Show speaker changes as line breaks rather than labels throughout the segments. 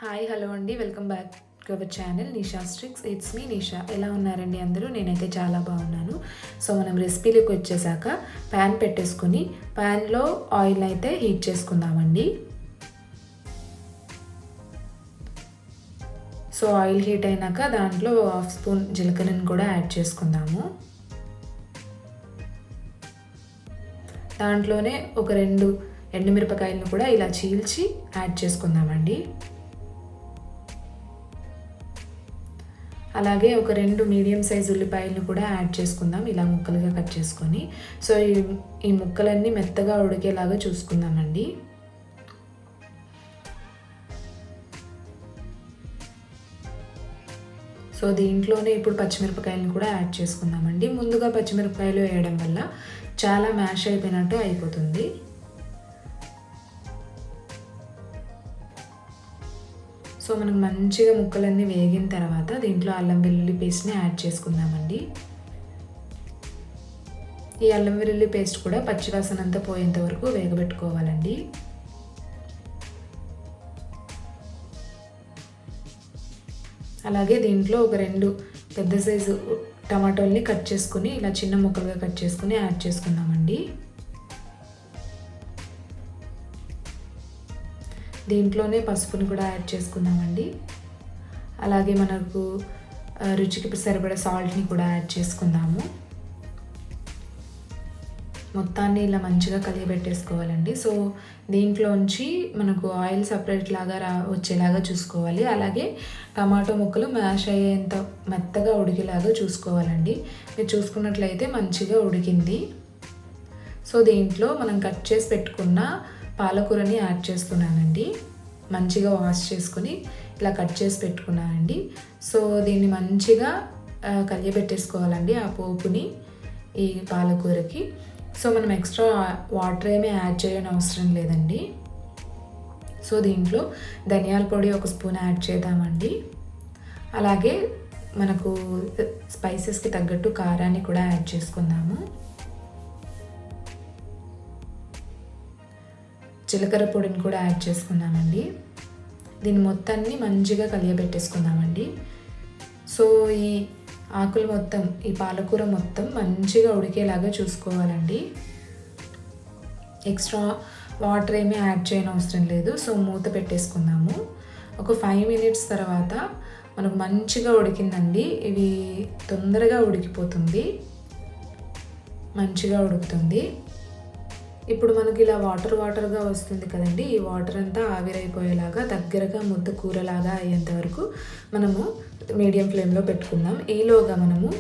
Hi hello అండి, welcome back to our channel Nisha's tricks. It's me Nisha. ఎలా ఉన్నారండి అందరూ? నేనైతే చాలా బాగున్నాను. సో మనం రెసిపీలోకి వచ్చేసాక ప్యాన్ పెట్టేసుకుని ప్యాన్లో ఆయిల్ అయితే హీట్ చేసుకుందామండి. సో ఆయిల్ హీట్ అయినాక దాంట్లో 1/2 స్పూన్ జీలకర్రని కూడా యాడ్ చేసుకుందాము. దాంట్లోనే ఒక 2 ఎండుమిరపకాయలను కూడా ఇలా చీల్చి యాడ్ చేసుకుందామండి. అలాగే ఒక 2 మీడియం సైజ్ ఉల్లిపాయలను కూడా యాడ్ చేసుకుందాం, ఇలా ముక్కలుగా కట్ చేసుకొని. సో ఈ ముక్కలన్నీ మెత్తగా ఉడికేలాగా చూసుకుందామండి. సో దీంట్లోనే ఇప్పుడు పచ్చిమిరపకాయలను కూడా యాడ్ చేసుకుందామండి. ముందుగా పచ్చిమిరపకాయలు వేయడం వల్ల చాలా మ్యాష్ అయిపోయినట్టు అయిపోతుంది. సో మనకు మంచిగా ముక్కలన్నీ వేగిన తర్వాత దీంట్లో అల్లం వెల్లుల్లి పేస్ట్ని యాడ్ చేసుకుందామండి. ఈ అల్లం వెల్లుల్లి పేస్ట్ కూడా పచ్చివాసన అంతా పోయేంత వరకు వేగబెట్టుకోవాలండి. అలాగే దీంట్లో ఒక 2 పెద్ద సైజు టమాటోల్ని కట్ చేసుకుని ఇలా చిన్న ముక్కలుగా కట్ చేసుకుని యాడ్ చేసుకుందామండి. దీంట్లోనే పసుపుని కూడా యాడ్ చేసుకుందామండి. అలాగే మనకు రుచికి సరిపడా సాల్ట్ని కూడా యాడ్ చేసుకుందాము. మొత్తాన్ని ఇలా మంచిగా కలియబెట్టేసుకోవాలండి. సో దీంట్లోంచి మనకు ఆయిల్ సపరేట్ లాగా వచ్చేలాగా చూసుకోవాలి. అలాగే టమాటో ముక్కలు మ్యాష్ అయ్యేంత మెత్తగా ఉడికేలాగా చూసుకోవాలండి. మీరు చూసుకున్నట్లయితే మంచిగా ఉడికింది. సో దీంట్లో మనం కట్ చేసి పెట్టుకున్న పాలకూరని యాడ్ చేస్తున్నానండి. మంచిగా వాష్ చేసుకొని ఇలా కట్ చేసి పెట్టుకున్నానండి. సో దీన్ని మంచిగా కలియబెట్టేసుకోవాలండి ఆ పోపుని ఈ పాలకూరకి. సో మనం ఎక్స్ట్రా వాటర్ ఏమీ యాడ్ చేయని అవసరం లేదండి. సో దీంట్లో ధనియాల పొడి 1 స్పూన్ యాడ్ చేద్దామండి. అలాగే మనకు స్పైసెస్కి తగ్గట్టు కారాన్ని కూడా యాడ్ చేసుకుందాము. జీలకర్ర పొడిని కూడా యాడ్ చేసుకున్నామండి. దీన్ని మొత్తాన్ని మంచిగా కలియబెట్టేసుకుందామండి. సో ఈ ఆకులు మొత్తం, ఈ పాలకూర మొత్తం మంచిగా ఉడికేలాగా చూసుకోవాలండి. ఎక్స్ట్రా వాటర్ ఏమీ యాడ్ చేయని అవసరం లేదు. సో మూత పెట్టేసుకుందాము. ఒక 5 మినిట్స్ తర్వాత మనకు మంచిగా ఉడికిందండి. ఇవి తొందరగా ఉడికిపోతుంది, మంచిగా ఉడుకుతుంది. ఇప్పుడు మనకి ఇలా వాటర్గా వస్తుంది కదండి. ఈ వాటర్ అంతా ఆవిరైపోయేలాగా దగ్గరగా ముద్ద కూరలాగా అయ్యేంత వరకు మనము మీడియం ఫ్లేమ్లో పెట్టుకుందాం. ఈలోగా మనము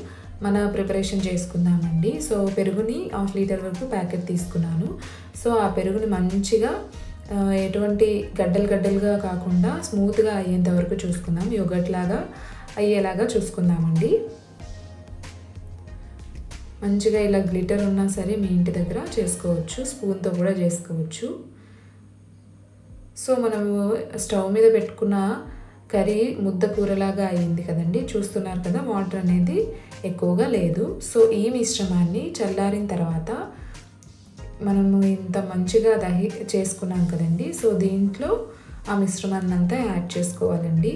మన ప్రిపరేషన్ చేసుకుందామండి. సో పెరుగుని 1/2 లీటర్ వరకు ప్యాకెట్ తీసుకున్నాను. సో ఆ పెరుగుని మంచిగా ఎటువంటి గడ్డలుగా కాకుండా స్మూత్గా అయ్యేంత వరకు చూసుకుందాం. యోగర్ట్ లాగా అయ్యేలాగా చూసుకుందామండి. మంచిగా ఇలా గ్లిటర్ ఉన్నా సరే మీ ఇంటి దగ్గర చేసుకోవచ్చు, స్పూన్తో కూడా చేసుకోవచ్చు. సో మనము స్టవ్ మీద పెట్టుకున్న కర్రీ ముద్ద కూరలాగా అయింది కదండి. చూస్తున్నారు కదా, వాటర్ అనేది ఎక్కువగా లేదు. సో ఈ మిశ్రమాన్ని చల్లారిన తర్వాత మనము ఇంత మంచిగా చేసుకున్నాం కదండి. సో దీంట్లో ఆ మిశ్రమాన్ని అంతా యాడ్ చేసుకోవాలండి.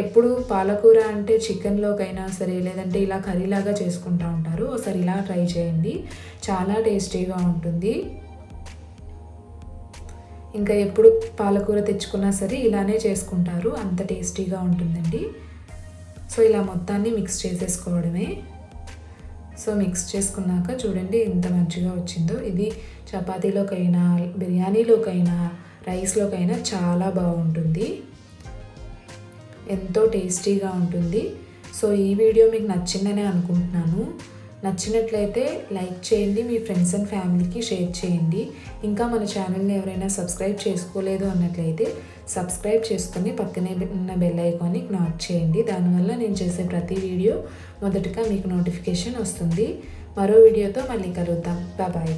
ఎప్పుడు పాలకూర అంటే చికెన్లోకైనా సరే, లేదంటే ఇలా కర్రీలాగా చేసుకుంటూ ఉంటారు. ఒకసారి ఇలా ట్రై చేయండి, చాలా టేస్టీగా ఉంటుంది. ఇంకా ఎప్పుడు పాలకూర తెచ్చుకున్నా సరే ఇలానే చేసుకుంటారు, అంత టేస్టీగా ఉంటుందండి. సో ఇలా మొత్తాన్ని మిక్స్ చేసేసుకోవడమే. సో మిక్స్ చేసుకున్నాక చూడండి ఎంత మంచిగా వచ్చిందో. ఇది చపాతీలోకైనా, బిర్యానీలోకైనా, రైస్లోకైనా చాలా బాగుంటుంది, ఎంతో టేస్టీగా ఉంటుంది. సో ఈ వీడియో మీకు నచ్చిందనే అనుకుంటున్నాను. నచ్చినట్లయితే లైక్ చేయండి, మీ ఫ్రెండ్స్ అండ్ ఫ్యామిలీకి షేర్ చేయండి. ఇంకా మన ఛానల్ని ఎవరైనా సబ్స్క్రైబ్ చేసుకోలేదు అన్నట్లయితే సబ్స్క్రైబ్ చేసుకొని పక్కనే ఉన్న బెల్ ఐకాన్ని క్లిక్ చేయండి. దానివల్ల నేను చేసే ప్రతి వీడియో మొదటగా మీకు నోటిఫికేషన్ వస్తుంది. మరో వీడియోతో మళ్ళీ కలుద్దాం. బాయ్.